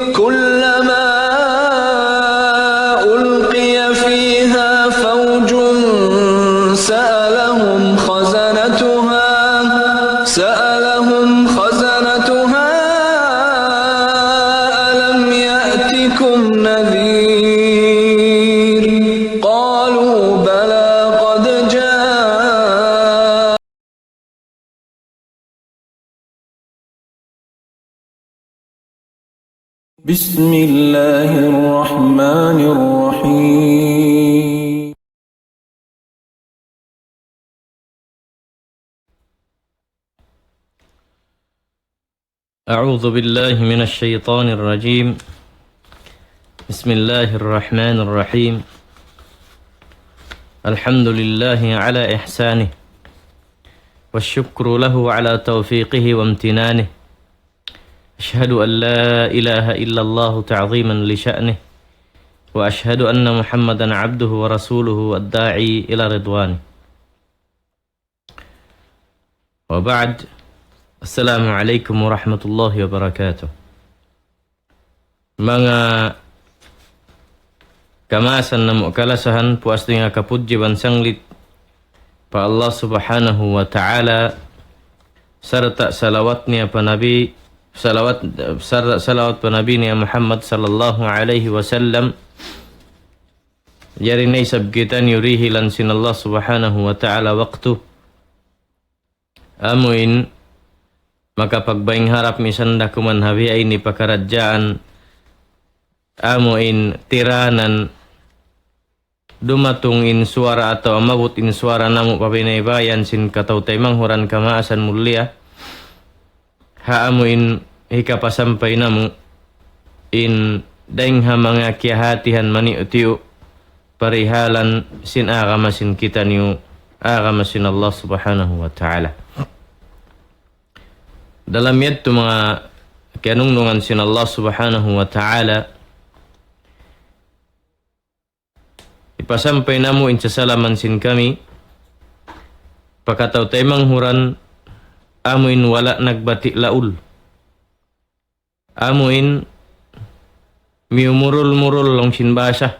كلما ألقي فيها فوج سألهم خزنتها ألم يأتكم نذير قالوا بلى قد جاء. بسم الله الرحمن الرحيم. أعوذ بالله من الشيطان الرجيم. بسم الله الرحمن الرحيم. الحمد لله على إحسانه والشكر له على توفيقه وامتنانه. أشهد أن لا إله إلا الله تعظيما لشأنه وأشهد أن محمدا عبده ورسوله الداعي إلى رضوانه. وبعد. Assalamualaikum warahmatullahi wabarakatuh. Mga kamasan na mukalasahan puas nga kapudjiban sanglit pa Allah subhanahu wa ta'ala serta salawat pa nabi niya Muhammad sallallahu alaihi wasallam yari na isab kita yurihi lansin Allah subhanahu wa ta'ala waktu amuin maka pagbaing harap misanda kuman habi ay ni pakarajaan amuin tiranan dumatungin suara atau amabutin suara namu pabinaybayan sin katautay manghuran kamaasan mulia haamuin hikapasampay namu in daing mga kiyahatihan maniutiu parihalan sin agamasin kita niyo agamasin Allah subhanahu wa ta'ala. Dalam yaitu mga kianungan sin Allah subhanahu wa ta'ala ipasampay namu insasalaman sin kami pakataw tayo manghuran amuin wala nagbati laul amuin miumurul-murul long sin basa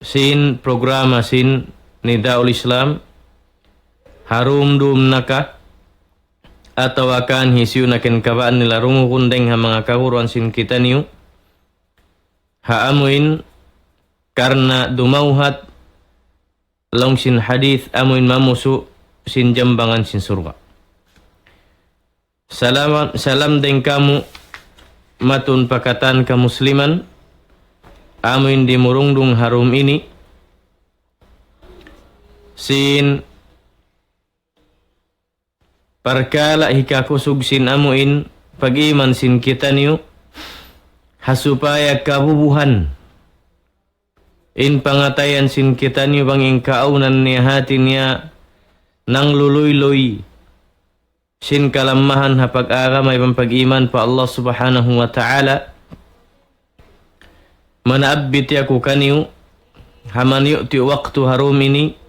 sin programa sin Nidaul Islam harum dum naka atau akan hisiu nakin kabaan nila rungu kundeng ha mga kahuruan sin kita niyo haamuin karena dumauhat long sin hadith amuin mamusu sin jambangan sin surga. Salam deng kamu matun pakatan ka musliman amuin di murungdung harum ini sin perkala hika kusug sin amuin pag-iman sin kita niyo hasupaya kabubuhan in pangatayan sin kita niyo banging kaunan niya hati niya nang luluy-luy sin kalamahan hapag-aramay pag-iman pa Allah subhanahu wa ta'ala manaabit yaku kaniyo haman yu'ti waktu harum ini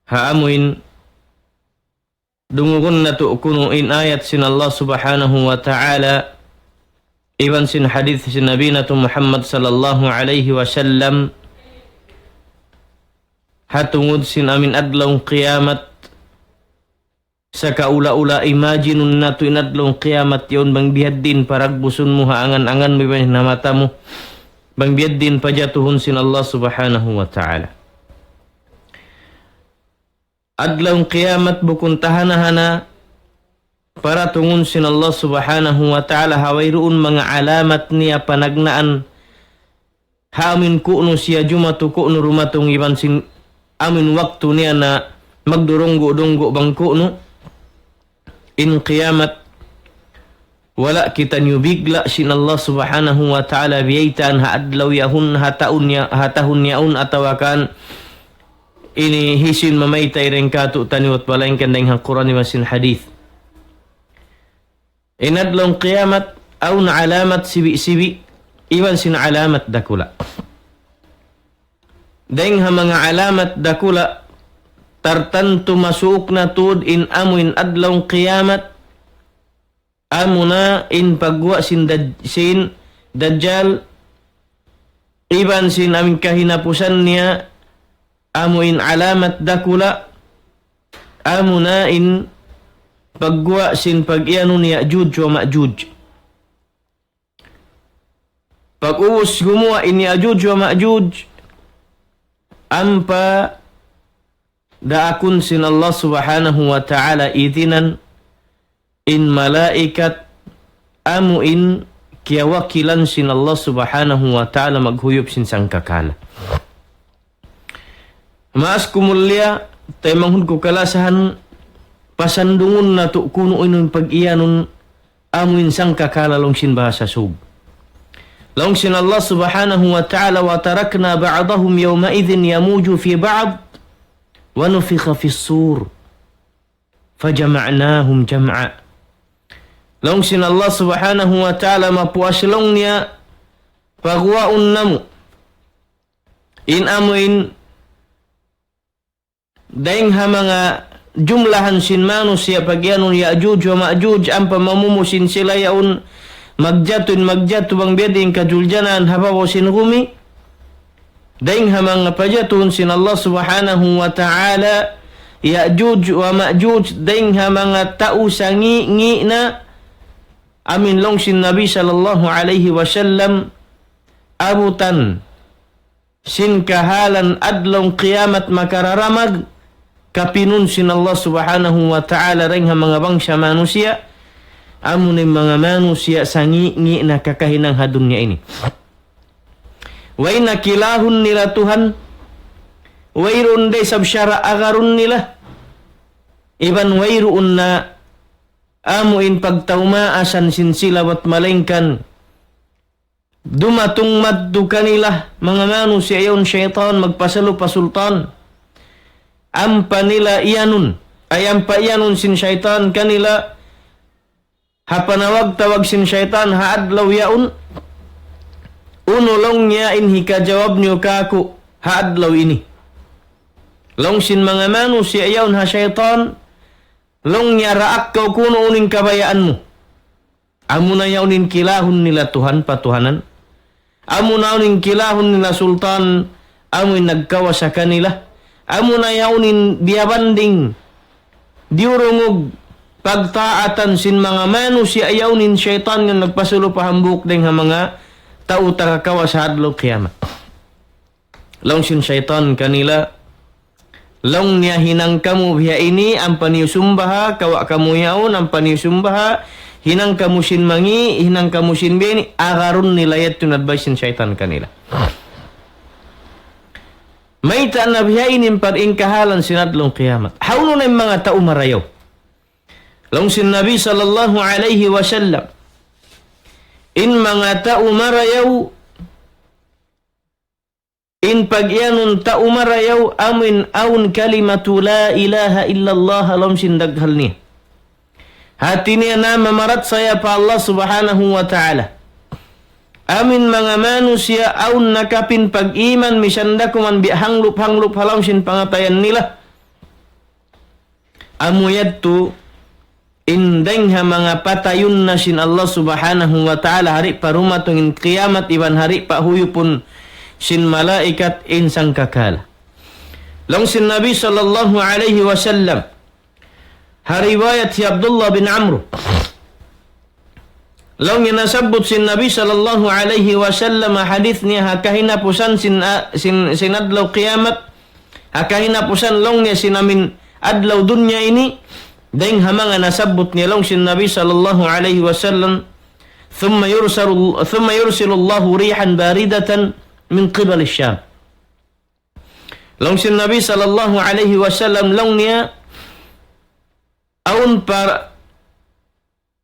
haamuin dungugun na tu'kunu in ayat sin Allah subhanahu wa ta'ala iban sin hadith sin Nabi natu Muhammad sallallahu alaihi wasallam hatungud sin amin adlaw qiyamat sa kaula-ula imajinun natu in adlaw qiyamat yun bang bihaddin paragbusun mo haangan-angan may namata mo bang bihaddin pajatuhun sin Allah subhanahu wa ta'ala. Adlaw qiyamat bukun tahanahana para tungun sin Allah subhanahu wa ta'ala hawayroon mga alamat niya panagnaan hamin kuno siya jumatu kuno rumatong iban sin amin waktu niya na magdurunggo-dunggo bang kuno in qiyamat wala kita nyubigla sin Allah subhanahu wa ta'ala biyaitan haadlaw yahun hatahun yaun atawakan ini hisin mamaytay rin katu taniwat balaing kandang Quran ni masin hadith. Inadlong qiyamat aw na alamat sibi-sibi iwan sin alamat dakula. Deng ha mga alamat dakula tartantu masuok na tud in amuin adlong qiyamat amuna in pagwa sin Dajjal iban sin amin kahinapusan niya amuin alamat dakula amuna in pagwa sin pag-iano ni Ya'juj wa Ma'juj. Pag-uus gumawa in Ya'juj wa Ma'juj ampa daakun sin Allah subhanahu wa ta'ala itinan in malaikat amuin kiyawakilan sin Allah subhanahu wa ta'ala maghuyop sin sangkakala. Maas kumulya tayo manghud ko kalasahan pasandungon na to kuno inong pag-iyanon amuin sangkakala long sin bahasa sub. Long sin Allah subhanahu wa ta'ala wa tarakna ba'dahum yawma idhin yamuju fi ba'd wa nufikha fi sur fajama'nahum jam'a. Long sin Allah subhanahu wa ta'ala mapuaslong niya pagwaun namu in amuin daing ha mga jumlahan sin manusia pagyanon Ya'juj wa Ma'juj ang pamamumusin sila yaun magjatu bang beding kajuljanan habawo sin rumi daing ha mga pajatun sin Allah subhanahu wa ta'ala Ya'juj wa Ma'juj daing ha mga tao sa ngi na amin long sin Nabi sallallahu alaihi wasallam abutan sin kahalan adlong kiamat makararamag kapinun sin Allah subhanahu wa ta'ala ring ha mga bangsa manusia amunin mga manusia sa ngi na kakahinang hadun niya ini. Way nakilahun nila Tuhan, wayroon day sabsyara agarun nila, iban wayroon na amuin pagtaumaasan sin sila wat malengkan, dumatong maddu kanila, mga manusia yon syaitan magpasalo pasultan, ampa nila iyanun, ay ampa iyanun sin syaitan kanila, hapanawag tawag sin syaitan haadlaw yaun unulong niya in hikajawab niyo kaku haadlaw ini long sin mga manusia yaun ha syaitan long niya raak kau kuno uning kabayaan mo amuna yaunin kilahun nila Tuhan patuhanan amuna uning kilahun nila sultan amuin nagkawa sa kanila amuna yaunin biabanding diurungog pagtaatan sin mga manusia ayawnin syaitan nga nagpasulo pahambuk ding ha mga tao takakawa sa hadlaw kiyamat. Long sin syaitan kanila long niya hinang kamu biya ini ang paniyusumbaha kawa kamu yaon ang paniyusumbaha hinang kamu sin mangi hinang kamu sin bini agarun nila yat yun advice sin syaitan kanila. May taan na biya ini paringkahalan sin hadlaw kiyamat. Hauno na yung mga tao marayaw. Long sin Nabi sallallahu alaihi wasallam in mga tao marayaw in pagyanun tao marayaw amin aun kalimatu la ilaha illallah long sin daghal niya hati niya na mamarat saya pa Allah subhanahu wa ta'ala amin mga manusia aun nakapin pag-iman misandakuman hanglop halong sin pangatayan nila amuyad tu indeng ha mga patayun na sin Allah subhanahu wa ta'ala hari parumatungin kiamat iban hari pa huyupun sin malaikat insang kakala. Long sin Nabi sallallahu alaihi wasallam hariwayat si Abdullah bin Amr long yang nasabut sin Nabi sallallahu alaihi wasallam hadith niya hakahinapusan sin adlaw kiamat hakahinapusan long niya sin amin adlaw dunya ini daing hamanga nasabut niya long sin Nabi sallallahu alaihi wasallam thumma yursilullahu rihan baridatan min qibal Syam long sin Nabi sallallahu alaihi wasallam long niya aun para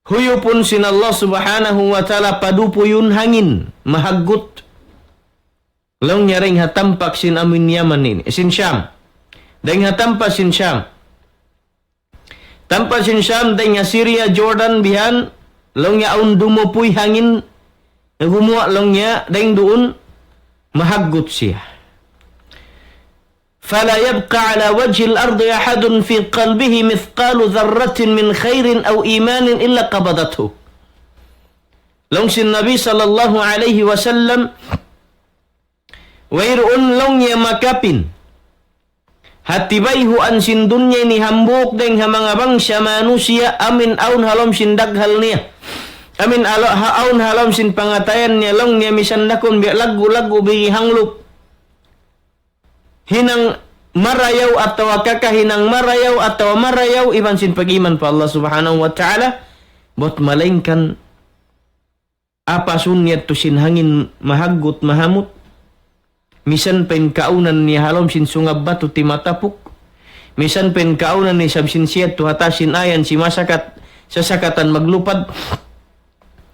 huyupun sin Allah subhanahu wa ta'ala padupuyun hangin mahagut long niya ring hatampak sin amin Yaman ini sin Syam daing hatampak sin Syam tanpa sin Syam deng Syria Jordan bihan longnya aun dumupuy hangin gumuwa longnya deng duun mahagut siya fala yabqa ala wajhi al-ardi ahadun fi qalbihi mithqalu dharratin min khairin aw imanin illa qabadathhu long sin Nabi sallallahu alaihi wasallam wairuun long niya makapin hatibaihu an sin dunya ni hambuk deng ha mga bangsa manusia amin aun halom sin daghal niya amin aun halom sin pangatayan niya long niya misandakon biya lagu-lagu bi hanglup hinang marayaw atau kakahinang marayaw atau marayaw iban sin pagiman pa Allah subhanahu wa ta'ala bot malainkan apa sunyat tu sin hangin mahagut mahamut misan pen kaunan ni halom sin sungab batu ti matapuk misan pen kaunan ni sabsin siat tu hatasin ayan si masakat sasakatan maglupad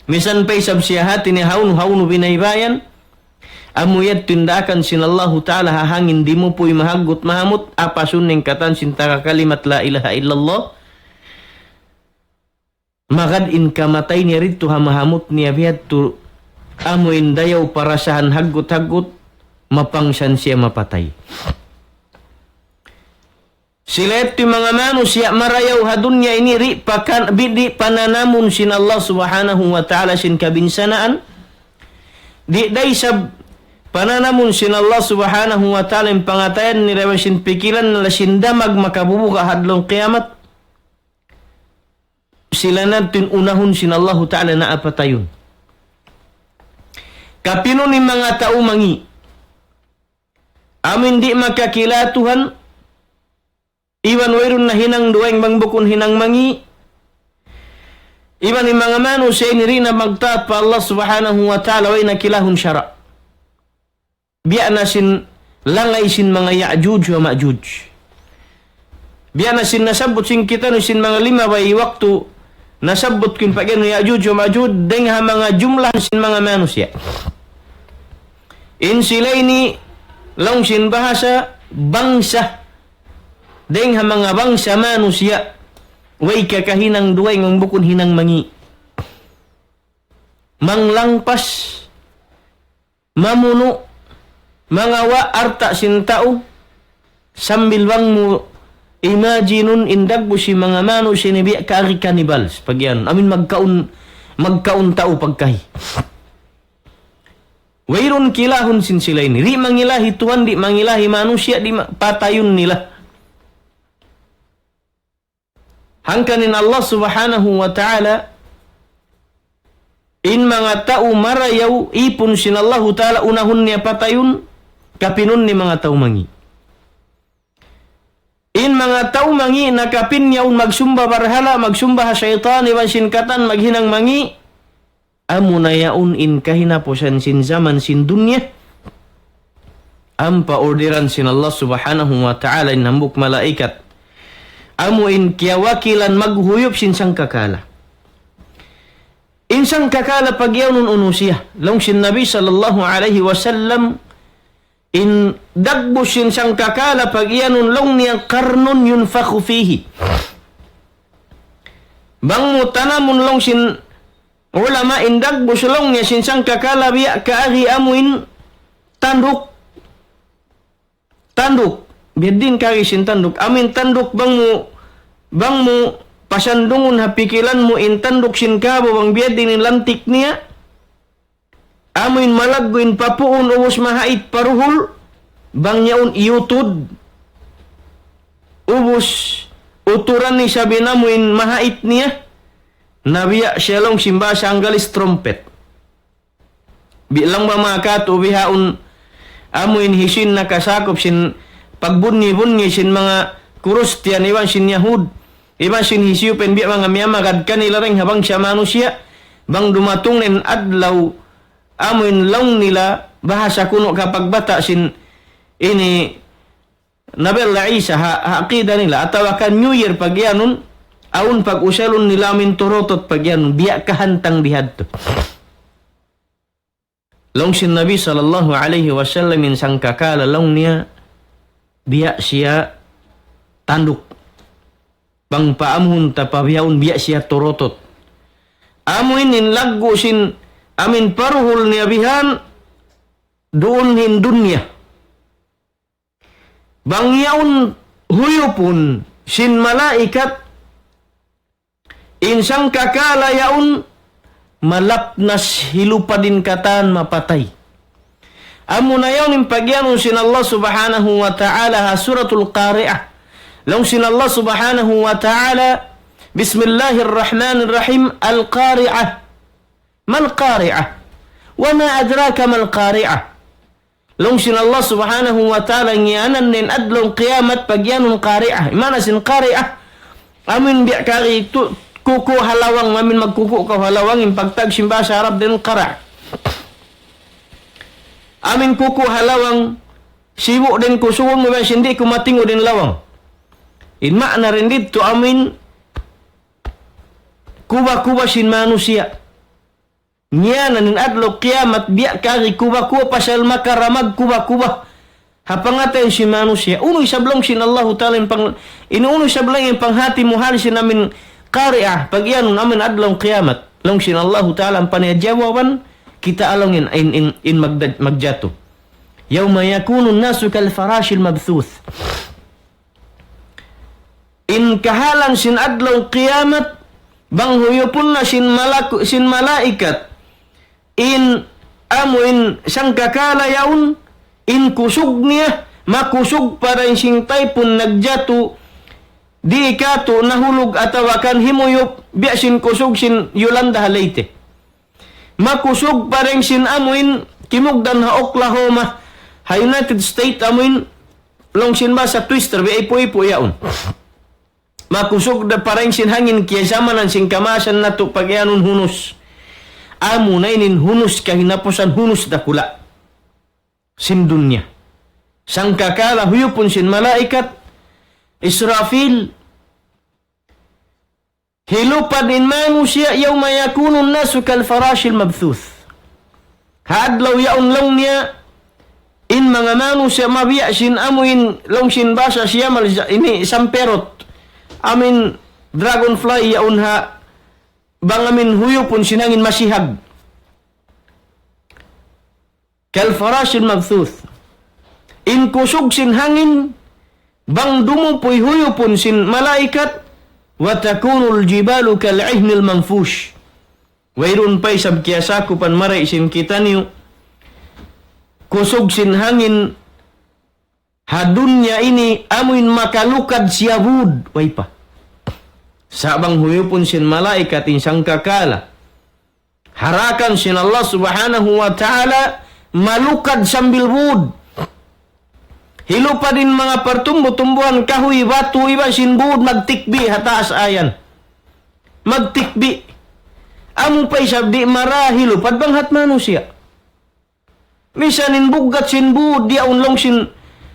misan pay sabsiyahati ni haunu binaybayan amuyat tindakan sin Allah Ta'ala hahangin di mo po'y mahagut mahamut apa suning katan sin taka kalimat la ilaha illallah magad in kamatay niya rito hamahamut niya biyat tu amuin dayaw parasahan hagut-hagut mapangsan siya mapatay. Sila ito mga manusia marayaw hadunya ini ri pakan bidi pananamun sin Allah subhanahu wa ta'ala sin kabinsanaan di daysab pananamun sin Allah subhanahu wa ta'ala yung pangatayan ni rewa sin pikilan na sin damag makabubuka hadlong kiamat sila natin unahon sin Allah Ta'ala na apatayon. Kapino ni mga tao mangi, amin di makakilatuhan, iwan wayron na hinang duweng bangbukon hinang mangi, iwan ni mga manusia ni rin na magtaat pa Allah Subhanahu wa Ta'ala way nakilahon syara. Biya na sin langay sin mga Ya'juj wa Ma'juj. Biya na sin nasabot sin kita no sin mga lima bay waktu nasabot kun pagyan Ya'juj wa Ma'juj deng ha mga jumlah sin mga manusia. In sila ini long sin bahasa bangsa deng ha mga bangsa manusia way kakahinang duway ng bukon hinang mangi manglangpas mamuno mga wa arta sin tao sambil bang mo imaginun indag si mga manusia ni biya kari kanibals pagyan amin magkaun tao pagkahi wayron kilahon sin sila ini di mangilahi Tuhan di mangilahi manusia di patayun nila hangkanin Allah subhanahu wa ta'ala in mga tao marayaw ipon sin Allah ta'ala unahun niya patayun kapinun ni mga tao mangi in mga tao mangi nakapin niya magsumba barhala magsumba syaitan iwan sinkatan maghinang mangi amu na yaun in kahinaposan sin zaman sin dunya ampa orderan sin Allah subhanahu wa ta'ala in hambuk malaikat amu in kiawakilan maghuyop sin sangkakala in sangkakala pagyawnun unusiya long sin Nabi sallallahu alaihi wasallam in dagbus sin sangkakala pagyanun long niyang karnun yunfakhu fihi bang mo tanamun long sin ulama indag busulong niya sinsang kakala biya kaari amuin tanduk biyadin kari sin tanduk amin tanduk bang mo pasandungun hapikilan mo in tanduk sin kabo bang biyadin in lantik niya amuin malagguin papuun ubos mahait paruhul bang yaun iutod ubos uturan ni sabi namuin mahait niya nabiya siya long simba sa anggalis trumpet. Bilang ba mga kato bihaon amuin hisin nakasakop sin pagbunyi-bunyi sin mga Kristiyan iwan sin Yahud. Iwan sin hisiupen biya mga miyamagad kanila rin habang siya manusia. Bang dumatong nin adlaw amuin long nila bahasa kuno kapag bata sin ini Nabella Isa haakida nila atawakan New Year pagyanon aun pag usalon nila min turotot pagyan biya kahantang dihadto. Long sin Nabi sallallahu alaihi wasallam in sangkakala long niya biya siya tanduk. Bang paamun tapabiyaun biya siya turotot. Amuin in laggo sin amin paruhul niya bihan doon hin dunya. Bang yaun huyupun sin malaikat insang kakala yaun malapnas hilupadin katan mapatay. Amo na yaw ning pagyanon sin Allah subhanahu wa ta'ala ha suratul Qari'ah. Long sin Allah subhanahu wa ta'ala Bismillahirrahmanirrahim Al-Qari'ah. Mal Qari'ah? Wa ma adraka mal Qari'ah? Long sin Allah subhanahu wa ta'ala ngianan nin adlong kiamat pagyanon Qari'ah. Imana sin Qari'ah? Amin biya kari kuku halawang, amin magkuku ka halawang, pagtag simba sa Arab din Qara'. Amin kuku halawang, siwo din kusuwon mo ba, hindi kumatingo din lawang. In makna rin dito, amin, kuba-kuba sin manusia. Niya na nin adlo kiamat, biya kari kuba-kuba, pasal makaramag kuba-kuba. Hapangatan si manusia. Unoy sablong sin Allah Ta'ala, inuunoy sablong yung panghati muhal sin namin Qari'ah, pag yan, amin adlong kiamat. Long sin Allah Ta'ala, ang panayadyawawan, kita along in magjato. Yawma yakunu nasu kal farashil mabthuth. In kahalan sin adlaw qiyamat, bang huyupun na sin malaikat. In amuin sangkakala yaun, in kusug niya, makusug para in singtay pun nagjato, di ikato nahulog atawakan himuyop, biya sin kusug sin Yolanda Halayte. Makusog pa rin sin amuin kimugdan ha Oklahoma ha United States amuin long sin ba sa twister bi ipo-ipo yaon. Makusog da pa rin sin hangin kaya samanan sin kamasan na to pagyanon hunos. Amo na inin hunos kahinapusan hunos da kula. Sin dunya. Sangkakala huyupon sin malaikat Israfil hilupad in manusia yawma yakunun nasu kal farashil mabthuth. Haadlaw yaun long niya in mga manusia mabiya sin amuin long sin basa siya mal ini samperot. Amin dragonfly yaun ha bangamin huyupon sinangin masihag. Kal farashil mabthuth. In kusog sin hangin bang dumupoy huyupon sin malaikat wa takunul jibalu kal'ihnil manfush. Wairun pa'y sabkiyasaku pan maray sin kita niyo kusog sin hangin hadunya ini amuin makalukad siyabud way pa sabang huyupon sin malaikat in sangkakala harakan sin Allah subhanahu wa ta'ala malukad sambil bud. Hilo pa din mga pertumbo-tumbuhan, kahoy, batu, iba sinbud, magtikbi, hataas ayan. Magtikbi. Amo pa isabdi, marahilo, padbanghat manusia. Misanin bugat sinbud, di aunlong sin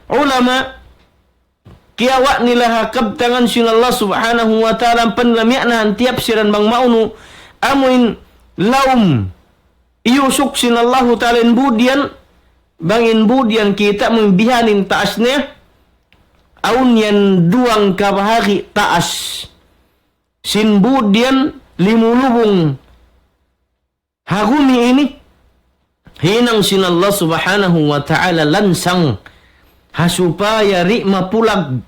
ulama, kiyawa nila hakabtangan sin Allah subhanahu wa ta'ala, panlamyanahan, tiap siran bang maunu, amuin laum, iyusuk sin Allah ta'ala, budyan, bangin budian kita membihanin taasnya aun yan duang kabahagi taas sin budian limulubung hagumi ini hinang sin Allah subhanahu wa ta'ala lansang hasupaya ri mapulag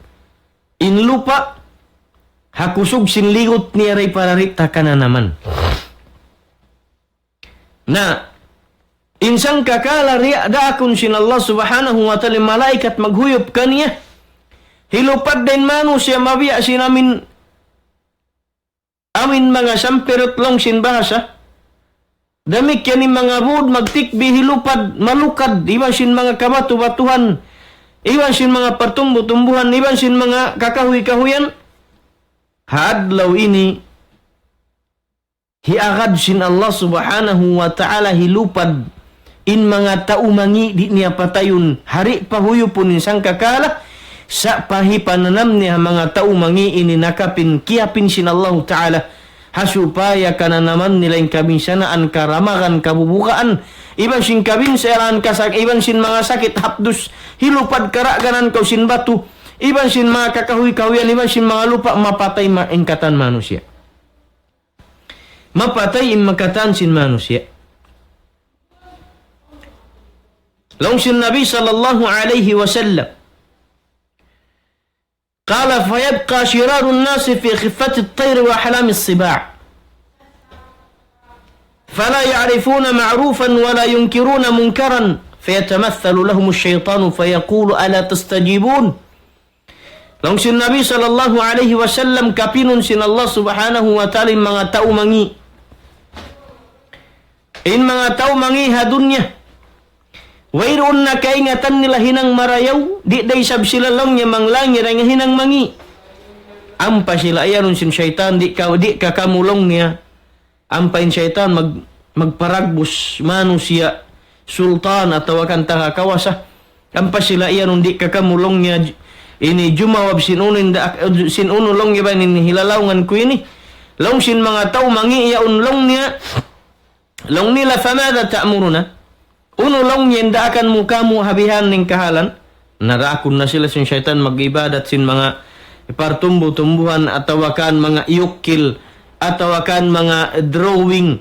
in lupa hakusog sin ligot niya ray para rita na naman na insang kakala riya daakon sin Allah subhanahu wa ta'ala malaikat maghuyop kaniya. Hilupad din manusia mabiya sin amin mga samperot long sin bahasa. Damik yan mga bud magtikbi hilupad malukad. Iban sin mga kabatu-batuhan. Iban sin mga pertumbu-tumbuhan. Iban sin mga kakahuy-kahuyan. Haadlaw ini hiagad sin Allah subhanahu wa ta'ala hilupad in mga taumangi di niya patayon hari pahuyupon in sangkakala sa pahipananam niya mga taumangi ini nakapin kiapin sin Allah Ta'ala hasupaya kana naman nila yung kabinsanaan karamagan kabubukaan iban sin kabinsaran kasak iban sin mga sakit hapdus hilupad karaganan kau sin batu iban sin mga kakahuy-kahuyan iban sin mga lupa mapatay maingkatan manusia mapatay imakatan sin manusia. Long sin Nabi sallallahu alaihi wasallam qala fayabqa shirarun nas fi khiffati at-tayr wa ahlam as-sibaa فلا يعرفون معروفا ولا ينكرون منكرا فيتمثل لهم الشيطان فيقول ألا تستجيبون. Long sin Nabi sallallahu alaihi wasallam kapinun sin Allah subhanahu wa ta'ala mga tao mangi. In mga tao mangi hadunya. Wayroon na kaingatan nila hinang marayaw, di day sab sila long niya manglangir ang hinang mangi. Ampa sila ayan sin syaitan, di ka kamulong niya. Ampain syaitan magparagbus manusia sultan atau akan kawasa. Ampa sila ayan di ka kamulong niya. Ini jumawab sinuno long iba ini hilalawngan ko ini. Long sin mga tao mangi yaun long niya. Long nila famada ta'muruna. Uno long niya nda akan mukamu habihan ning kahalan. Narakon na sila sin syaitan mag-ibadat sin mga ipartumbu-tumbuhan atau akan mga yukil atau akan mga drawing.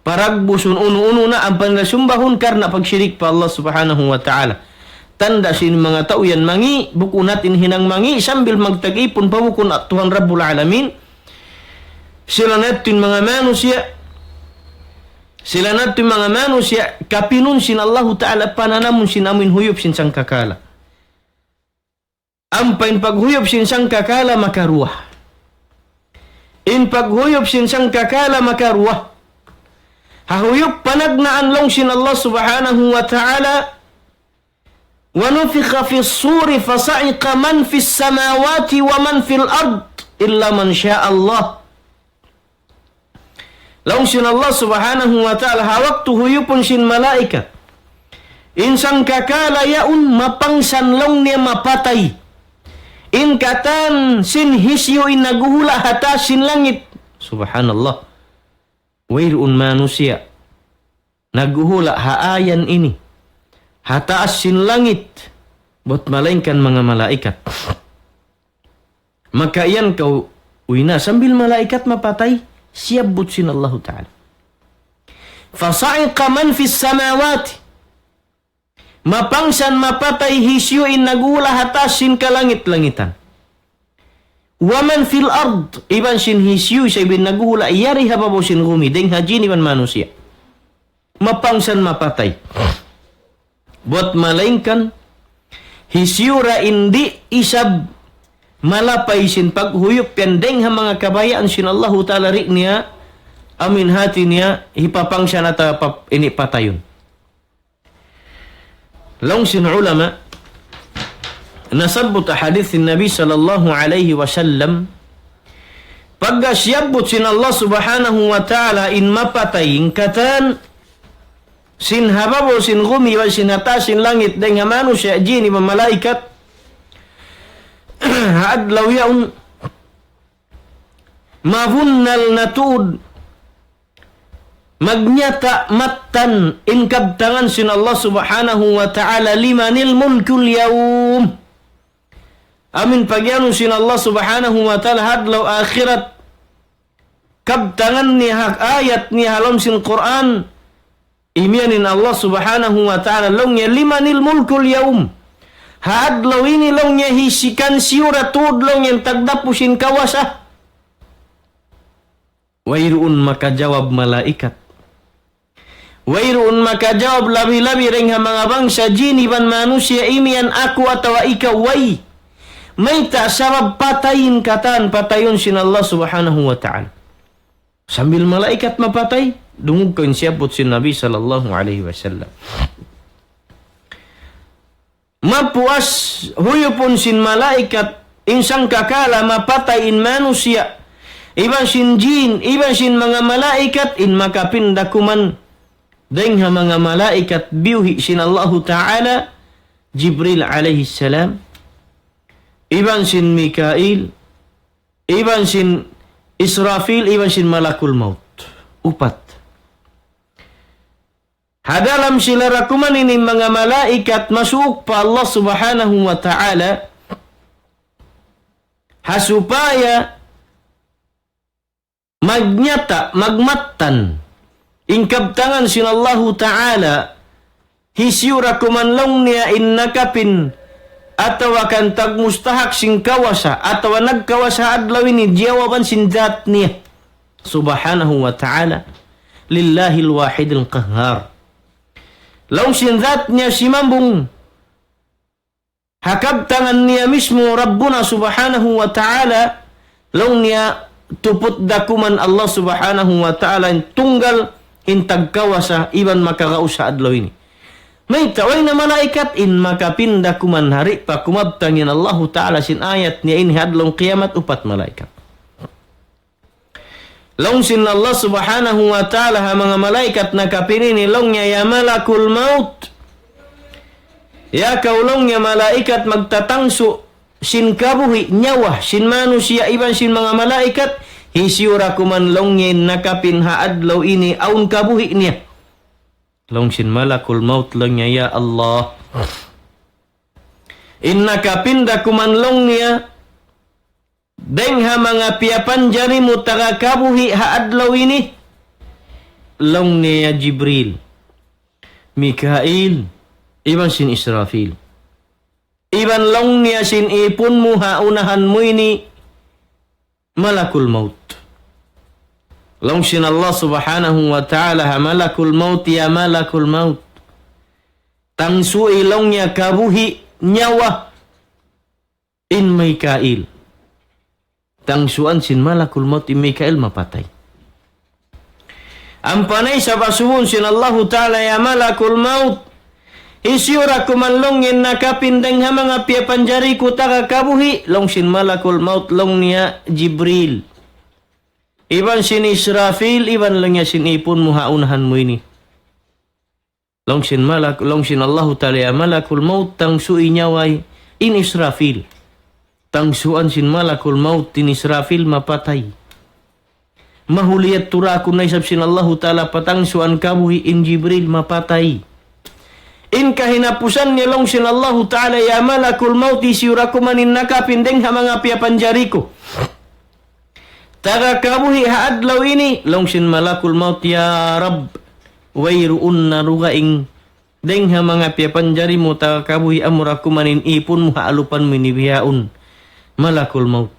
Paragbusun uno-uno na ang panasumbahon karena pagsyirik pa Allah subhanahu wa ta'ala. Tanda sin mga tao yan mangi, buko natin hinang mangi, sambil magtag-ipon pabukon at Tuhan Rabbul Alamin. Sila natin mga manusia, kapinun sin Allah Ta'ala pananamun sin amin huyop sin sangkakala. Ampain paghuyop sin sangkakala makaruah. In paghuyop sin sangkakala makaruah. Hahuyop panagnaan long sin Allah Subhanahu wa Ta'ala. وَنُفِخَ فِي الصُّورِ فَصَعِقَ مَنْ فِي السَّمَاوَاتِ وَمَنْ فِي الْأَرْضِ إِلَّا مَنْ شَاءَ اللَّهِ. Laung sin Allah subhanahu wa ta'ala hawak tuhuyupun sin malaikat. Insang kakala yaun mapangsan long niya mapatay. In katan sin hisyo in naguhula hata sin langit. Subhanallah. Wayroon manusia. Naguhula haayan ini. Hataas sin langit, buat malainkan mga malaikat. Maka iyan kau, uina, sambil malaikat mapatay, siap but sin Allah Ta'ala. Fasa'iqa man fis samawati. Mapangsan mapatay hisyo in nagula hataas sin kalangit-langitan. Waman fil ard, iban sin hisyo sa ibin nagula, iyari hababaw sin gumi, deng hajin iban manusia. Mapangsan mapatay. Buat malainkan hisyura indi isab malapay sin paghuyop pendeng ha mga kabayaan sin Allah Ta'ala ri niya amin hati niya hipapang siya nata ini patayon. Long sin ulama nasabot hadith sin Nabi sallallahu alaihi wasallam pagka siyabot sin Allah subhanahu wa ta'ala in mapatayin katan sin hababo sin gumi wal sin hata sin langit dengan manusia jini malaikat adlaw yaun mavunnal natud magnyata matan in kabtangan sin Allah subhanahu wa ta'ala limanil mulkul yaum amin pagyanu sin Allah subhanahu wa ta'ala hadlaw akhirat kabtangan ni hak ayat ni halom sin Quran imianin Allah subhanahu wa ta'ala longnya limanil mulkul yaum. Hadlaw ini longnya hisikan siuratud long yang tagdapusin kawasa. Wayruun maka jawab malaikat. Wayruun maka jawab labi-labi rengha mga bangsa jini ban manusia imian aku atau ikaw way. May tak sabab patayin katan patayon sin Allah subhanahu wa ta'ala. Sambil malaikat mapatay. Dungog ko siapot si Nabi sallallahu alaihi wasallam. Mapuas huyupon sin malaikat insang kakala mapatay in manusia. Iban sin jin, iban sin mga malaikat in makapindakuman dengha mga malaikat biuhi sin Allah Ta'ala Jibril alaihi salam. Iban sin Mikail, iban sin Israfil, iban sin Malakul Maut. Upat. Hadalam sila rakuman ini mga malaikat masuk pa Allah subhanahu wa ta'ala hasupaya magnyata, magmatan ingkabtangan sin Allah ta'ala hisyura kumanlong niya innakapin atau akan tagmustahak sin kawasa atau nagkawasa adlaw ini jawaban sin dat niya subhanahu wa ta'ala lillahil wahidil qahhar. Long sin zat niya si mambung hakab tangan niya mismo Rabbuna subhanahu wa ta'ala, long niya tuput dakuman Allah subhanahu wa ta'ala in tunggal in tagkawasa iban makakausa adlaw ini. May taway na malaikat in makapinda kuman hari pa kumabtangin Allah ta'ala sin ayat niya in hadlong kiamat upat malaikat. Long sin Allah subhanahu wa ta'ala ha mga malaikat na kapinini long niya ya malakul maut. Ya kaulong niya malaikat magtatangso sin kabuhi nyawa sin manusia iban sin mga malaikat hisiura kuman long niya nakapin ha adlaw ini aun kabuhi niya. Long sin malakul maut lang niya, ya Allah. Inna kapinda kumanlong niya, deng ha mga piyapan jari mo kabuhi ha adlaw ini. Long niya Jibril, Mikail, iban sin Israfil. Iban long niya sin ipon mo ha unahan mo ini, malakul maut. Long sin Allah subhanahu wa ta'ala ha malakul maut ya malakul maut. Tangsu ilong niya kabuhi nyawa in Mikail. Tangsuan sin malakul maut in Mikail mapatay. Ampanay sa basuhun sin Allah ta'ala ya malakul maut. Isyura kumanlong yin nakapindang ha mga piyapanjari ko taka kabuhi. Long sin malakul maut long niya Jibril. Iban sin Israfil, iban lang niya sin ipon mo haunahan mo ini. Long sin Allah ta'ala ya malakul maut tangsu'i nyaway in Israfil. Tangsuan sin malakul maut in Israfil mapatay. Mahuliyat turakun na isab sin Allah ta'ala patangsuan kabuhi in Jibril mapatay. In kahinapusan niya long sin Allah ta'ala ya malakul maut isiyurakumanin nakapindeng ha mga piyapanjari ko. Taga kabuhi ha adlaw ini long sin malakul maut ya Rabb wayruun na rugaing deng ha mga piyapanjari mo taga kabuhi amurakumanin ipon mo ha alupan mo inibihaun malakul maut.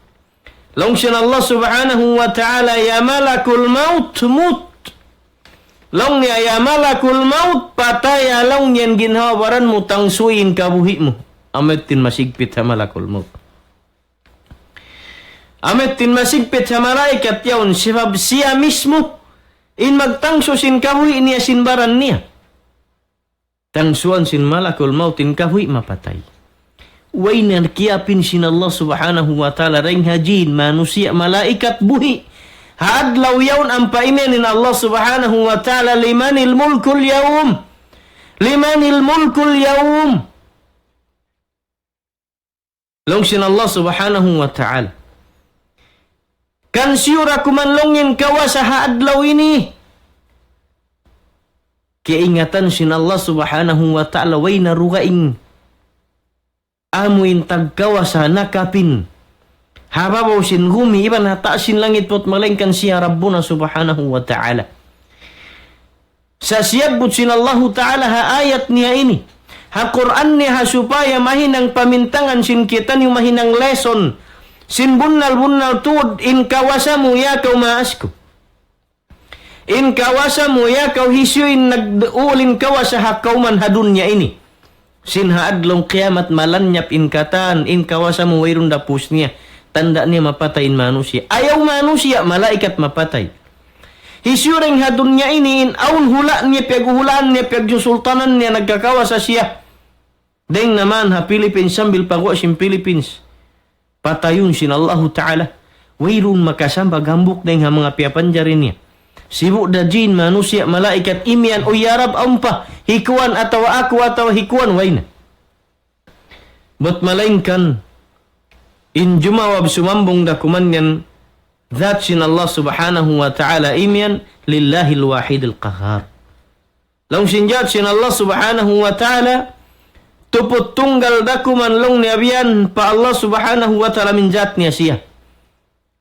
Long sin Allah subhanahu wa ta'ala ya malakul maut mut. Long niya ya malakul maut pataya long yan ginhawaran mo tangsuin kabuhi mo. Ametin masigpit ha malakul maut. Ametin masigpit sa malaikat yawn sibab siya mismo in magtangso sin kabuhi niya sinbaran niya. Tangsuan sin malakul maut in kabuhi mapatay. Way narkiapin sin Allah subhanahu wa ta'ala ring hajin manusia malaikat buhi. Hadlaw yawn ang painin Allah subhanahu wa ta'ala limanil mulkul yawm. Limanil mulkul yawm. Long sin Allah subhanahu wa ta'ala. Kan siyura kumanlongin kawa sa haadlaw ini. Keingatan sin Allah subhanahu wa ta'ala way narugaing. Amuin tagkawa sa nakapin. Hababaw sin gumi iban hata sin langit pot malengkan siya Rabbuna subhanahu wa ta'ala. Sa siyabot sin Allah ta'ala ha ayat niya ini. Ha Quran niya ha supaya mahinang pamintangan sin kita niyo mahinang lesson. Sin bunnal tuod in kawasamu ya kau maasku. In kawasamu ya kau hisyuin nagulin kawasa ha kauman hadunya ini. Sin haadlong kiamat malanyap in katan in kawasamu wairun dapus niya. Tanda niya mapatayin manusia. Ayaw manusia malaikat mapatay. Hisyuring hadunya ini in aun hula niya piaguhulaan niya piagjusultanan niya nagkakawasa siya. Deng naman ha Philippines sambil pagwa sin Philippines. Patayun sin Allah ta'ala. Wairun makasamba gambuk deng ha mga piyapanjari niya. Sibuk da jin manusia malaikat imian o yarab ampa. Hikuan atau aku atau hikuan wayna. But malaingkan. In jumawab sumambong dakuman yan. That sin Allah subhanahu wa ta'ala imian. Lillahil wahidil qahar. Long sinjat sin Allah subhanahu wa ta'ala. Tuput tunggal dakuman long niabian pa Allah subhanahu wa ta'ala min zat niya siya.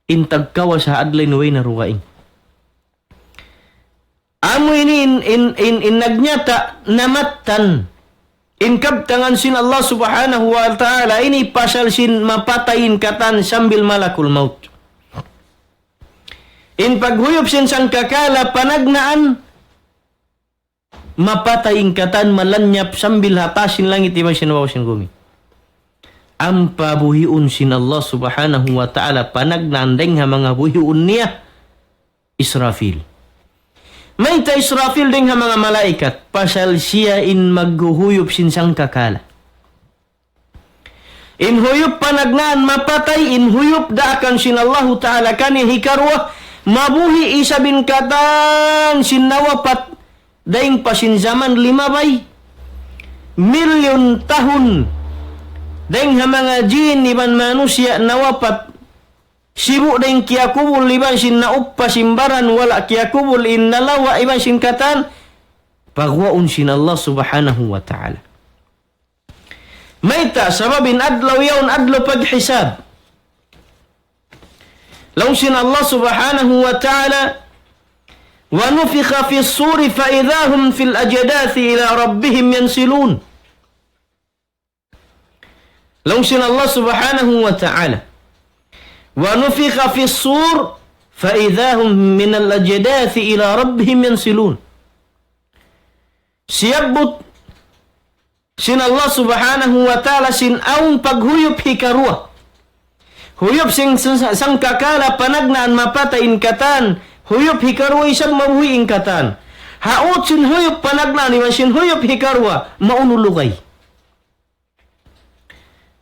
Intag kawas ha adlay nuway na ruwaing. Amo ini in nagnyata namatan. In kabtangan sin Allah subhanahu wa ta'ala ini pasal sin mapatayin katan sambil malakul maut. In paghuyop sin sangkakala panagnaan, mapatay ingkatan malanyap sambil hatasin langit iban sinawaw sin gumi. Ang pabuhiun sin Allah subhanahu wa ta'ala panagnaan deng ha mga buhiun niya Israfil. May ta Israfil deng ha mga malaikat pasal siya in maghuhuyop sin sangkakala. In huyop panagnaan mapatay, in huyop daakan sin Allah ta'ala kani hikarwa mabuhi isa bin katan sinawapat daing pasin zaman 5 milyon tahun daing ha mga jin iban manusia nawapat sibu daing kiakubul iban sin nauppa simbaran wala kiakubul in nalawa iban sin katan pagwaun sin Allah subhanahu wa ta'ala. Mayta sababin adlaw yaun adlaw paghisab. Law sin Allah subhanahu wa ta'ala wa nufikha fi as-suri fa idahum fil ajdathi ila rabbihim yansilun. Law sin Allah subhanahu wa ta'ala wa nufikha fi as-sur fa idahum min al-ajdathi ila rabbihim yansilun. Siyabut sin Allah subhanahu wa ta'ala sin aung paghuyop hikarua. Huyop sing sangkakala panagnaan mapatay ingkatan. Huyop hikarwa isang mabuhi ingkatan. Haot sin huyop panagnaan iwan sin huyop hikarwa maunulugay.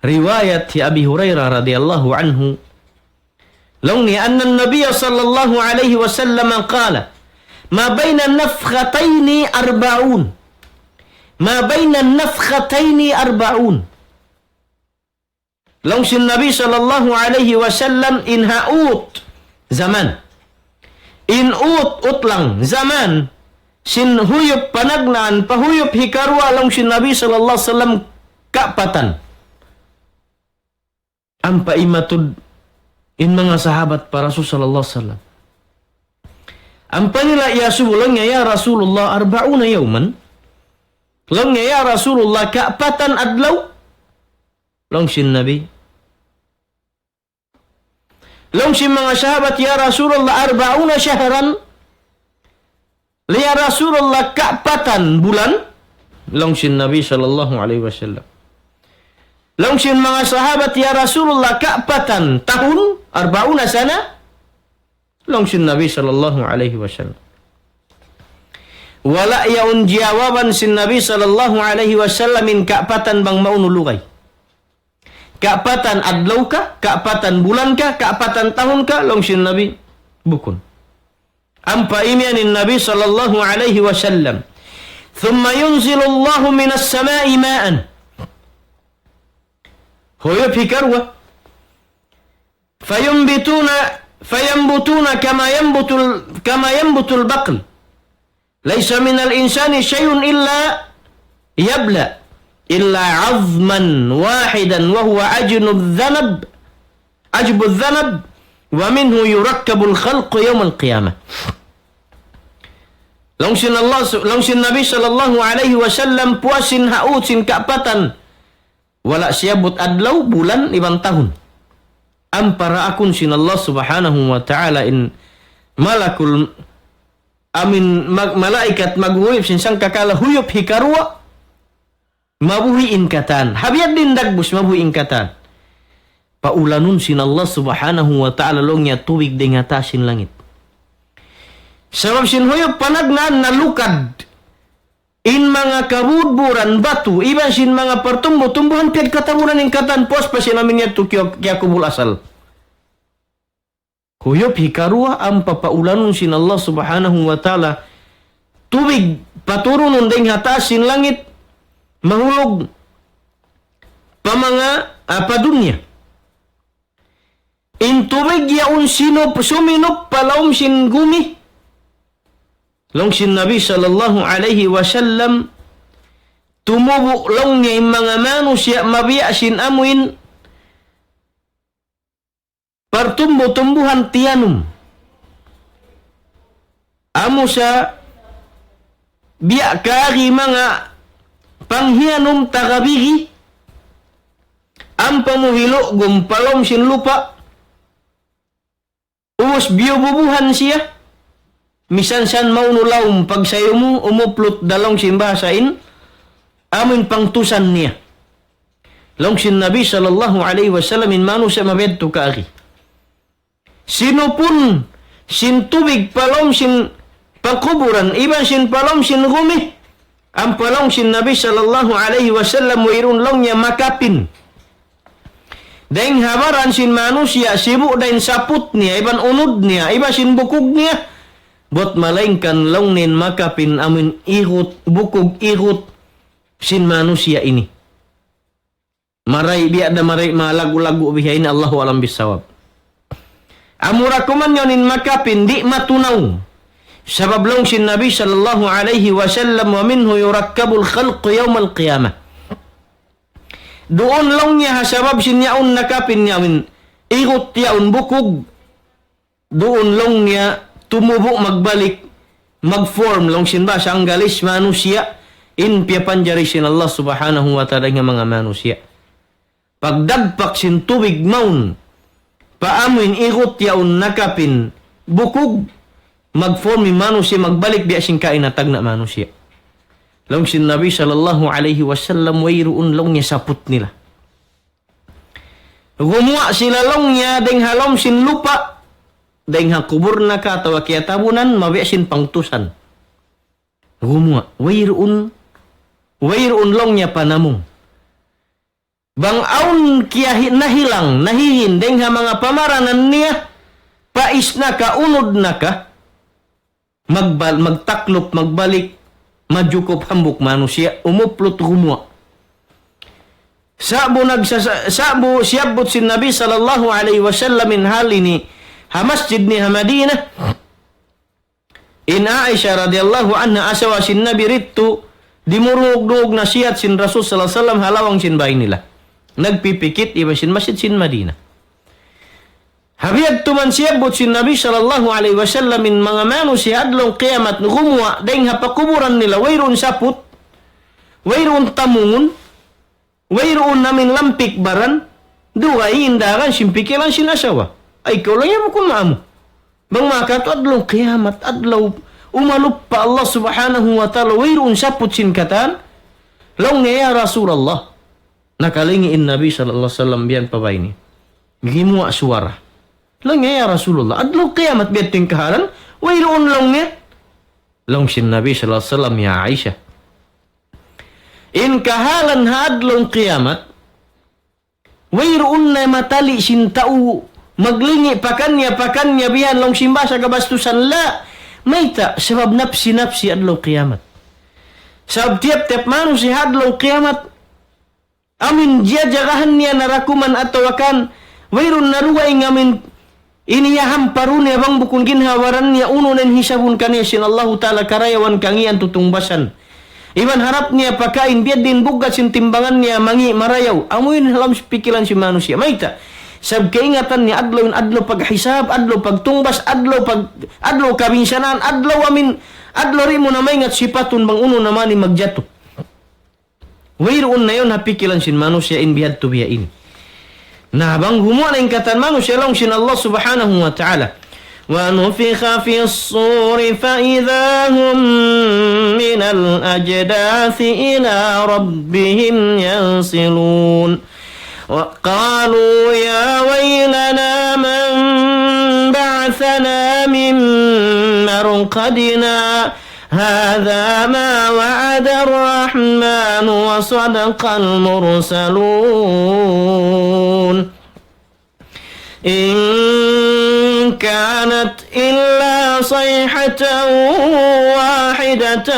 Riwayat ti Abi Hurairah radhiyallahu anhu. Lawni anna an-nabiy sallallahu alaihi wasallam qala ma baina an-nafkhataini arba'un. Ma baina an-nafkhataini arba'un. Long sin Nabi sallallahu alaihi wasallam in haut zaman. In utlang zaman sin huyop panagnaan pahuyop hikarwa long sin Nabi sallallahu alaihi wasallam kapatan. Ang paimatud in mga sahabat para Rasul sallallahu alaihi wasallam. Ang panila ya subulong ya Rasulullah 40 yawman. Long ya Rasulullah kapatan adlaw. Long sin Nabi long si mga sahabat ya Rasulullah 40 syahran. Ya Rasulullah kapatan bulan. Long sin Nabi sallallahu alaihi wasallam. Long si mga sahabat ya Rasulullah kapatan tahun 40 sana. Long sin Nabi sallallahu alaihi wasallam. Wala yaun jawaban sin Nabi sallallahu alaihi wasallam min kapatan bang maunulugay. Kapatan adlaw ka, kapatan bulan ka, kapatan tahun ka, long sin Nabi bukun. Ang paimianin Nabi sallallahu alaihi wasallam. Thumma yunzilu Allahu minas samai ma'an. Huyop hikarwa. Fayambutuna kama yambutul baql. Laysa minal insani syai'un illa yabla. Illa 'azman wahidan wa huwa ajbudh dhanab wa minhu yurakkabul khalqu yawmal qiyamah. Long sin Nabi sallallahu alaihi wasallam puasin hautin kapatan wala siyabut adlaw bulan ibang tahun. Ampara akun sin Allah subhanahu wa ta'ala in malakul malaikat maghuhuyop sin sangkakala huyop hikarwa mabuhi ingkatan. Habiyat din dagbus mabuhi ingkatan. Paulanun sin Allah subhanahu wa ta'ala longnya tuwig ding hatasin langit. Sabab sin huyop panagnaan nalukad in mga kabudburan batu iban sin mga pertumbuhan piad katamunan ingkatan pos pa sin amin yato kya kubul asal. Huyop hikarua ang papaulanun sin Allah subhanahu wa ta'ala tuwig paturunun ding hatasin langit mahulog pa mga padunya. Intubig yaun sinop suminop palawm sin gumi. Long sin Nabi sallallahu alaihi wasallam tumubo long niya mga manusia mabiya sin amuin pertumbuhan tianum. Amo sa biya kari mga panghianum tagabigi ang pamuhilo gumpalom sin lupa Umos biyobubuhan siya. Misan san maunulaw pag sayo mo, umuplot dalong simbasain, amin pangtusan niya. Long sin Nabi sallallahu alaihi wasallam in manu sa mabedto kaari. Sino pun sin tubig palong sin pangkuburan, iban sin palong sin gumi. Ang palong sin Nabi sallallahu alaihi wasallam wairun long niya makapin. Dahil habaran sin manusia, sibu dahil saput niya, iban unod niya, iba sin bukog niya. Bot malaingkan long nin makapin amin ihut, bukog ihut sin manusia ini. Maray biada maray malagu-lagu bihain Allahu alam bisawab. Amura kuman yonin makapin di matunaw. Sabab long sin Nabi sallallahu alaihi wasallam wa minhu yurakkabul khalqu yawmal qiyamah. Doon long niya sabab sin yaun nakapin yamin ihut yaun bukog. Doon long niya tumubo magbalik magform long sin ba sang galis manusia in piapanjari sin Allah subhanahu wa ta'ala nga mga manusia. Pagdagpak sin tubig maun, paamuin ikot yaun nakapin, bukog, magformi manusia, magbalik biya sin kainatag na manusia. Long sin Nabi sallallahu alaihi wasallam, wayroon long niya saput nila. Gumuwa sila long niya, deng halom sin lupa, deng hakubur na ka, tawa kaya tabunan, mabiya sin pangtusan. Gumuwa, wayroon long niya panamong. Bang aun kia nahilang, nahihin, deng ha mga pamaranan niya, pais na ka, unod na ka, magtaklop, magbalik, majukop hambuk manusia, umuplot gumuwa. Sabo siyabot sin Nabi sallallahu alaihi wasallam in halini, hamasjid ni Hamadina, in Aisyah radhiyallahu anha asawa sin Nabi rittu, dimurug-dug na siyat sin Rasul sallallahu alaihi wasallam halawang sin bahay nila. Nagpipikit iba sin masjid sin Madinah. Habiyad tuman siyabot sin Nabi sallallahu alaihi wasallam in mga manusia adlong kiamat gumuwa dahil hapakuburan nila wayroon saput, wayroon tamungon, wayroon namin lampik baran, duway indakan simpikilan sin asawa. Ay ikaw lang yan mo kung maamo. Bang makato adlong kiamat, adlaw umalup pa Allah subhanahu wa ta'ala wayroon saput sin katan, long niya Rasulullah. Nakalingiin Nabi sallallahu alaihi wasallam biyan pabay ni. Gimuwa suara. Lang ya Rasulullah. Adlaw kiamat biyan ting kahalan. Wayroon lang niya. Lang sin Nabi sallallahu alaihi wasallam ya Aisyah. In kahalan ha adlaw kiamat. Wayroon na matali sin tao. Maglingi pakanya biyan lang simba sa kabastusan la. Mayta sabab nafsi adlaw kiamat. Sabab tiap-tiap manusia adlaw kiamat. Amin dia jagahan niya narakuman atau akan wairun naruway ngamin iniyaham parun ya bang bukun ginhawaran niya ununen hisabun kaniya sin Allah ta'ala karayawan kangian tutungbasan. Iban harap niya pakain biad din bugat sin timbangan niya mangi marayaw. Amuin halam pikiran si manusia. Maita, sab keingatan niya adlaw paghisab, adlaw pagtungbas, adlaw kabinsanan, adlaw rin mo na may ngat sipatun bang uno naman ni magjato. Wayroon na yun hapikilan sin manusia in bihad to biya ini. Na bang humuwa na ingkatan manusia lang sin Allah subhanahu wa ta'ala. Wa nufikha fi as-suri fa idha hum min al-ajdathi ila rabbihim yansilun. Wa qalu ya waylana man ba'athana min marqadina. هذا ما وعد الرحمن وصدق المرسلون إن كانت إلا صيحة واحدة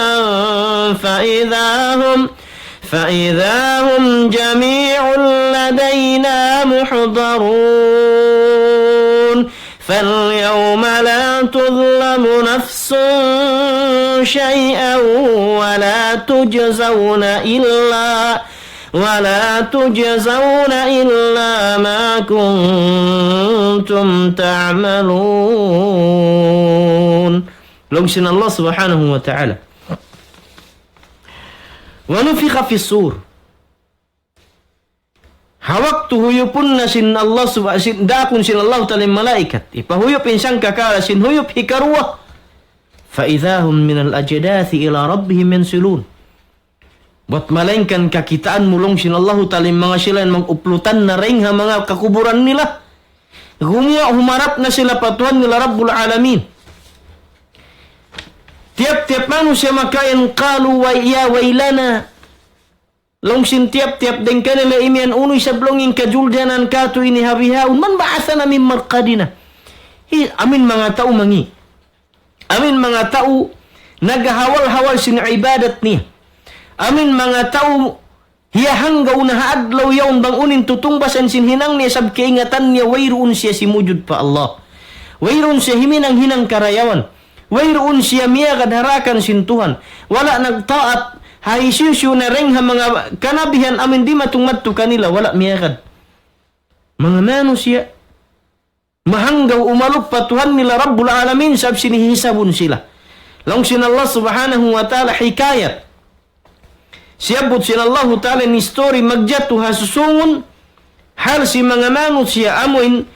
فإذا هم جميع لدينا محضرون فاليوم لا تظلم نفس شيئا ولا تجزون إلا ما كنتم تعملون. لغسن الله سبحانه وتعالى. ونفخ في الصور. hawak tuhuyupun na sin Allah subhanahu dakun sin Allah ta'ala malaikat ipahuyup insang kakala sin huyup hikarwa fa idahum minal ajdathi ila rabbihim yansilun. Buat malengkan kakitaan mulong sin Allah ta'ala mga sila manguplutan na ring ha mga kakuburan nila. Humarap na sila patuhan nila Rabbul Alamin. Tiap-tiap manusia makayan qalu wa ya wailana. Longsin tiap-tiap den kanila imian unoy sablongin kajuldanan katu ini habihaun man ba'athana min marqadina. Amin mga tao mangi. Amin mga tao nagahawal-hawal sin ibadat niya. Amin mga tao hiya hanggaw na haadlaw yaon bang unin tutungbasan sin hinang niya sab kaingatan niya wayroon siya simujud pa Allah. Wayroon siya himinang hinang karayawan. Wayroon siya miyagad harakan sin Tuhan. Wala nagtaat haisiusyo na ring ha mga kanabihan amin di matungmadto kanila. Wala miyagad. Mga manusia mahanggaw umalup pa Tuhan nila Rabbul Alamin sab sinihisabon sila. Lang sin Allah subhanahu wa ta'ala hikayat. Siyabot sin Allah ta'ala ni story magjatu hasusungon hal si mga manusia amoin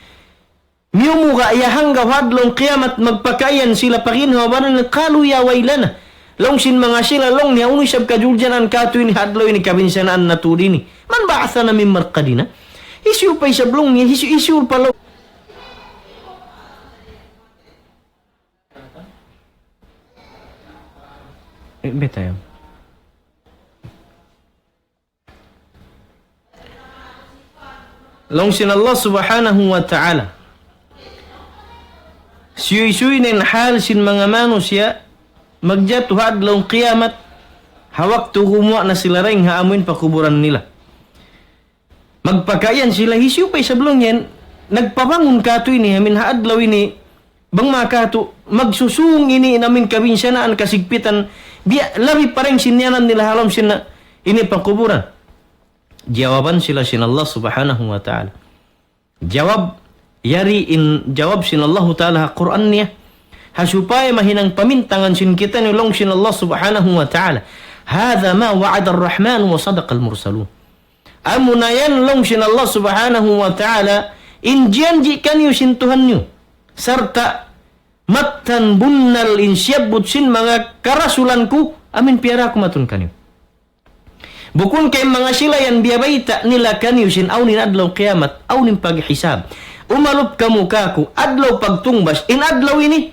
miyumuga ya hanggaw hadlong kiamat magpakayan sila paginhaw banan qalu ya wailana. Long sin mga sila long niya unoy sab kajuljanan katu ini hadlaw ini kabinsanaan natudini. Man ba'athana min marqadina. Isyu pa isablong niya isyu pa lo. Betayo. Long sin Allah subhanahu wa ta'ala siyuy-siyuy na hal sin mga manusia magjatu hadlong kiamat hawak tuhumwa na sila ring haamuin pakuburan nila magpakayan sila hisyo pa isablong yan nagpabangon kato ini hamin haadlaw ini bang makato magsusung ini namin kabinsanaan kasigpitan biya labi pareng sinyanan nila halam sina ini pakuburan. Jawaban sila sin Allah subhanahu wa ta'ala. Jawab jawab sin Allah ta'ala Quran niya. Hasupaya mahinang pamintangan sin kita nilong sin Allah subhanahu wa ta'ala. Hadha ma wa'ada ar-Rahman wa sadaqa al-mursalun. Amunayan long sin Allah subhanahu wa ta'ala injanji kanyo sin Tuhan nyo. Serta matan bunnal insyabut sin mga karasulanku amin piara kumatun kanyo. Bukun kay mga sila yan biyabayta nila kanyo sin awnin adlaw kiamat, awnin paghisab. Umalup kamu kaku, adlaw pagtungbas, in adlaw ini.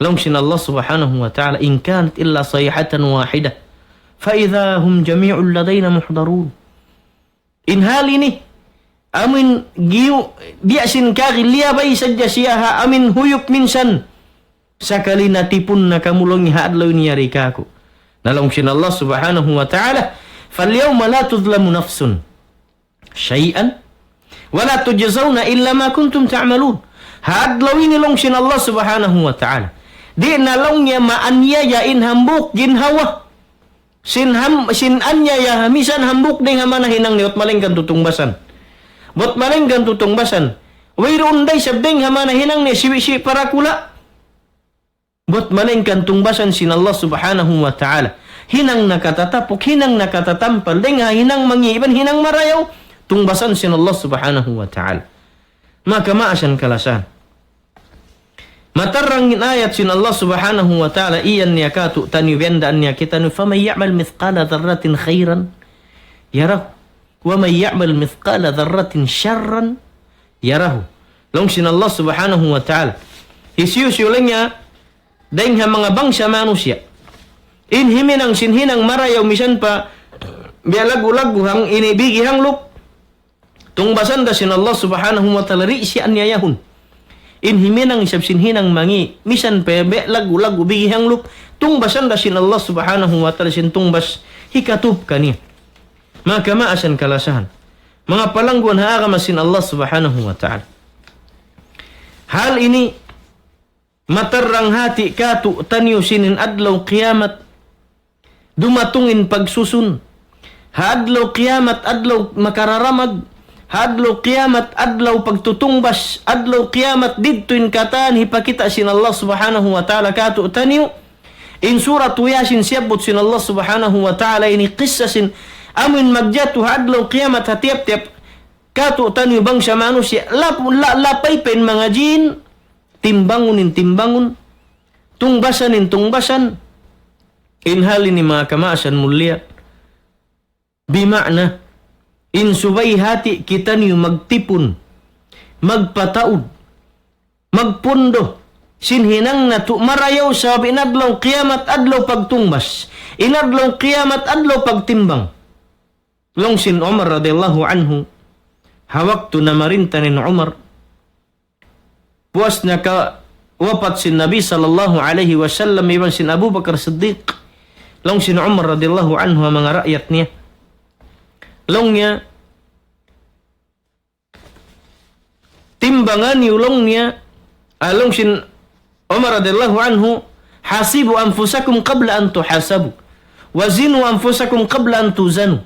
Long sin Allah subhanahu wa ta'ala, in kanat illa sayhatan wahida, fa idha hum jami'ul ladayna muhdarun. In hal ini, amin giyu, biasin kaki liyabay sadya siyaha, amin huyup minsan. Sakali natipun na kamulong adlaw niyari kaku. Nalong sin Allah subhanahu wa ta'ala, فاليوم لا تظلم نفس شيئا ولا تجزون إلا ما كنتم تعملون. هاد لو ini long sin Allah subhanahu wa ta'ala di na long ya ma anya ya in hambuk jin hawa sin anya ya misan hambuk ding hamana hinang niot malengkan tutungbasan bot malengkan tutungbasan wayron day sabding hamana hinang ni siwi para kula bot malengkan tungbasan sin Allah subhanahu wa ta'ala hinang nakatatapok, hinang nakatatampal, denga hinang mangiban, hinang marayaw, tungbasan sin Allah subhanahu wa ta'ala. Maka maasan kalasan. Matarang ayat sin Allah subhanahu wa ta'ala, iyan niya katu, tanibendaan niya kita, فَمَنْ يَعْمَلْ مِثْقَالَ ذَرَّةٍ خَيْرًا يَرَهُ وَمَنْ يَعْمَلْ مِثْقَالَ ذَرَّةٍ شَرًّا يَرَهُ. Long sin Allah subhanahu wa ta'ala. Isiusulingnya, dengha mga bangsa manusia. In himinang sinhinang marayaw misan pa bialagu-lagu hang inibigi hang lup tungbasan da sin Allah subhanahu wa ta'ala ri si anyayahun in himinang isab sinhinang mangi misan pa bialagu-lagu bigi hang lup tungbasan da sin Allah subhanahu wa ta'ala sin tungbas hikatub kani maka maasan kalasahan mga palangguan haagama sin Allah subhanahu wa ta'ala. Hal ini matarang hati katu tanyo sinin adlaw kiamat dumatungin pagsusun. Hadlaw kiamat, adlaw makararamag. Hadlaw kiamat, adlaw pagtutungbas. Adlaw kiamat, didtuin kataan, hipakita sin Allah subhanahu wa ta'ala katu taniyo. In surat Yasin siyabot sin Allah subhanahu wa ta'ala ini qissasin amin magjatu hadlaw kiamat hatiap-tiap Kato tanyo bang sa manusia, lapay pen mga jin, timbangunin timbangun, tungbasanin tungbasan, inhalin ni mga kamaasan mulia. Bima'na, insubay hati kita niyo magtipon, magpataod, magpundo, sinhinang na marayaw sa inadlaw kiamat adlaw pagtungbas, inadlaw kiamat adlaw pagtimbang. Long sin Umar radhiyallahu anhu, hawaktu na marintanin Umar, puas na ka wapat sin Nabi sallallahu alaihi wasallam, iban sin Abu Bakar Siddiq. Long sin Umar radhiyallahu anhu mga rakyat niya, long niya timbangan yulong niya, along sin Umar radhiyallahu anhu, hasibu anfusakum qabla an tuhasabu, wazinu anfusakum qabla an tuzanu.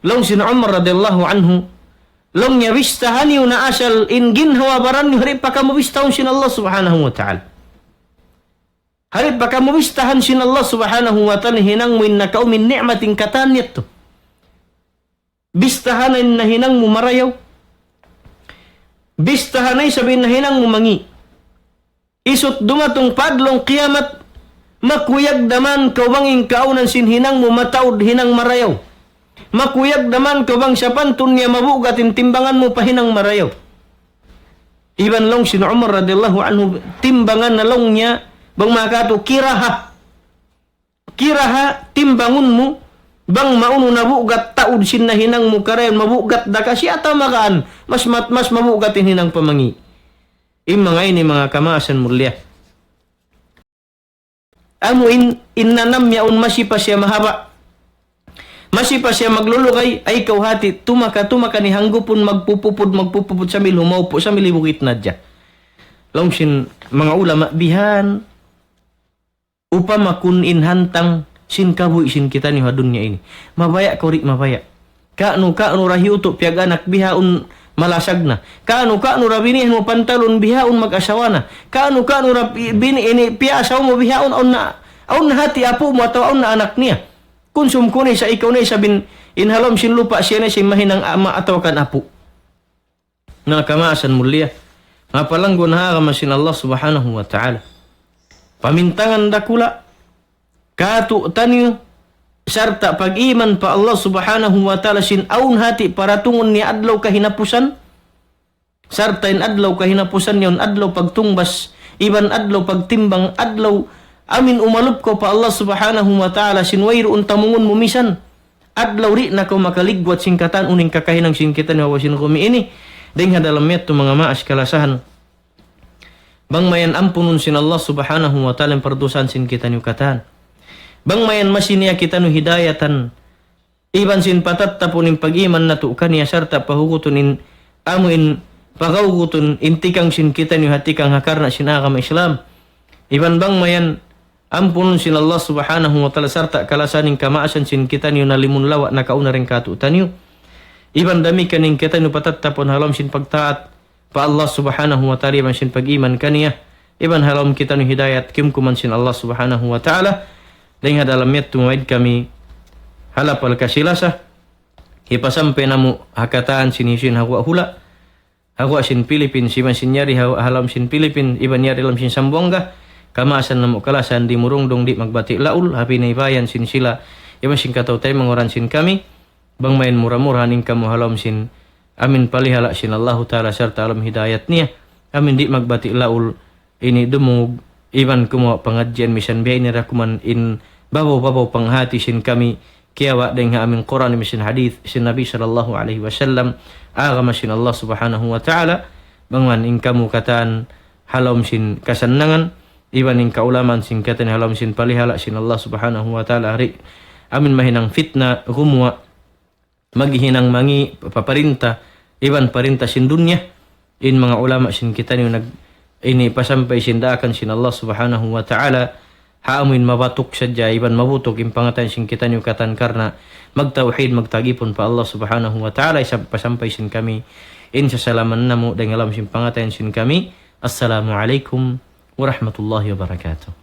Long sin Umar radhiyallahu anhu, long niya bistahan yung na asal in ginhawa baran yung harip pa ka mabistahon sin Allah subhanahu wa ta'ala. Harip pa ka mabistahan sin Allah subhanahu wa ta'ala, hinang mo na kaumin ni'mating katanyat to. Bistahanin na hinang mo marayaw. Bistahanay sabihin na hinang mo mangi. Isot dumatong padlong kiamat, makuyag daman kawanging kaunan sin hinang mo mataod hinang marayaw. Makuyag daman kawang sa pantun niya mabugat timbangan mo pa hinang marayaw. Iban long sin Umar radhiyallahu anhu, timbangan na long niya bang makato kiraha. Kiraha timbangun mo bang mauno nabugat taud sin na hinang mo karayan mabugat da kasi ata makaan mas mabugatin hinang pamangi. Mga ini mga kamaasan mulia. Amo innanam yaun masipa siya mahaba. Masipa siya maglulukay ay kawhati tumaka ni hanggupon magpupupod sa mil humaupo sa milibukit na dya. Long sin mga ulama bihan upama kun inhantang sin kabuy sin kita ni hadunya ini. Mabaya kori mabaya. Kaano rahiuto piaganak bihaun malasag na. Kaano rabinihin mo pantalon bihaun mag-asawa na. Kaano rabini ini piasaw mo bihaun aun na hati apo mo ataw aun na anak niya. Konsum ko ni sa ikaw na sabin inhalom sin lupa siya na si mahinang ama ataw kan apo. Na kamaasan mulia. Mapalanggo na kamasin Allah subhanahu wa ta'ala. Pamintangan dakula katu tanyo sarta pag-iman pa Allah subhanahu wa ta'ala sin aun hati para tungon ni adlaw kahinapusan. Sarta in adlaw kahinapusan yon adlaw pagtungbas, iban adlaw pagtimbang, adlaw amin umalup ko pa Allah subhanahu wa ta'ala sin wayro untamungon mumisan. Adlaw ri na ko makaligwat singkatan uning kakahinang singkitan wa sin kumi ini. Ding hadalam meto mga maas kalasahan. Bang mayan ampunun sin Allah subhanahu wa ta'ala perdusan singkitan yukatan. Bang mayan masiniya kita no hidayatan, iban sin patat tapunin pag-iman na to kaniya sarta pahugutunin amuin pagawgutun intikang sin kita no hatikang hakar na sinakam Islam. Iban bang mayan ampunun sin Allah subhanahu wa ta'ala sarta kalasaning kamaasan sin kita no nalimun lawa na kauna rin katutan nyo. Iban dami kaning kita no patat tapon halam sin pagtaat pa Allah subhanahu wa ta'ala, iban sin pag-iman kaniya. Iban halam kita no hidayat kimkuman sin Allah subhanahu wa ta'ala. Dengan dalam metu maid kami halapal kasilasa ipasampai namu hakataan sinisin hawa hula hawa sin Pilipin siman sin nyari halam sin Pilipin iban nyari lam sin Sambuanga kamaasan namu kalasan di murungdong di magbati laul hapi na ibayan sin sila iban sin kataw tayo mangoran sin kami bang main murah-murah ning kamu halam sin amin palihala sin Allah ta'ala serta alam hidayat niya amin di magbati laul ini dumug iban kumo pengajian misan biya ini rakuman in babaw panghati sin kami kiawa dengan amin Quran misan hadith sin Nabi sallallahu alaihi wasallam agama sin Allah subhanahu wa ta'ala bangman in kamu kataan halom sin kasanangan iban in kaulaman sin katan halom sin palihala sin Allah subhanahu wa ta'ala hari amin mahinang fitna gumwa maghinang mangi paparinta iban parinta sin dunya in mga ulama sin kita ni ini pasampay sindakan sin Allah subhanahu wa ta'ala haamuin mabatok sadya iban mabutok impangatan sin kita niyo katan karna magtawhid magtagipon pa Allah subhanahu wa ta'ala pasampay sin kami in sa salaman namo dengan alam sin pangatan sin kami. Assalamualaikum warahmatullahi wabarakatuh.